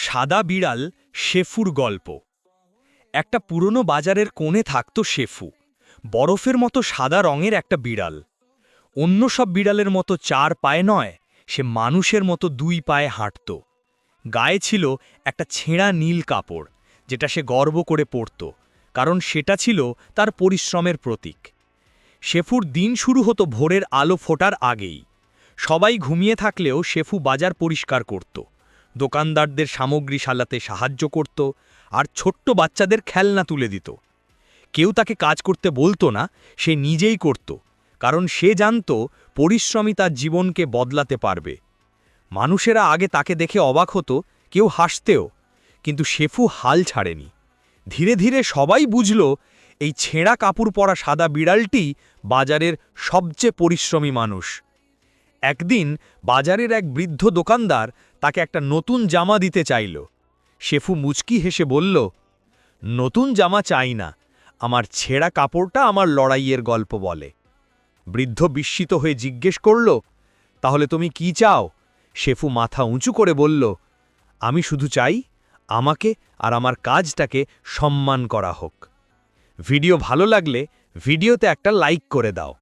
সাদা বিড়াল শেফুর গল্প। একটা পুরনো বাজারের কোণে থাকত শেফু, বরফের মতো সাদা রঙের একটা বিড়াল। অন্য সব বিড়ালের মতো চার পায়ে নয়, সে মানুষের মতো দুই পায়ে হাঁটত। গায়ে ছিল একটা ছেঁড়া নীল কাপড়, যেটা সে গর্ব করে পরত, কারণ সেটা ছিল তার পরিশ্রমের প্রতীক। শেফুর দিন শুরু হতো ভোরের আলো ফোটার আগেই। সবাই ঘুমিয়ে থাকলেও শেফু বাজার পরিষ্কার করত, দোকানদারদের সামগ্রী সালাতে সাহায্য করত, আর ছোট্ট বাচ্চাদের খেলনা তুলে দিত। কেউ তাকে কাজ করতে বলতো না, সে নিজেই করত, কারণ সে জানত পরিশ্রমী তার জীবনকে বদলাতে পারবে। মানুষেরা আগে তাকে দেখে অবাক হতো, কেউ হাসতেও, কিন্তু শেফু হাল ছাড়েনি। ধীরে ধীরে সবাই বুঝল, এই ছেঁড়া কাপড় পরা সাদা বিড়ালটি বাজারের সবচেয়ে পরিশ্রমী মানুষ। একদিন বাজারের এক বৃদ্ধ দোকানদার তাকে একটা নতুন জামা দিতে চাইল। শেফু মুচকি হেসে বলল, নতুন জামা চাই না, আমার ছেঁড়া কাপড়টা আমার লড়াইয়ের গল্প বলে। বৃদ্ধ বিস্মিত হয়ে জিজ্ঞেস করল, তাহলে তুমি কি চাও? শেফু মাথা উঁচু করে বলল, আমি শুধু চাই আমাকে আর আমার কাজটাকে সম্মান করা হোক। ভিডিও ভালো লাগলে ভিডিওতে একটা লাইক করে দাও।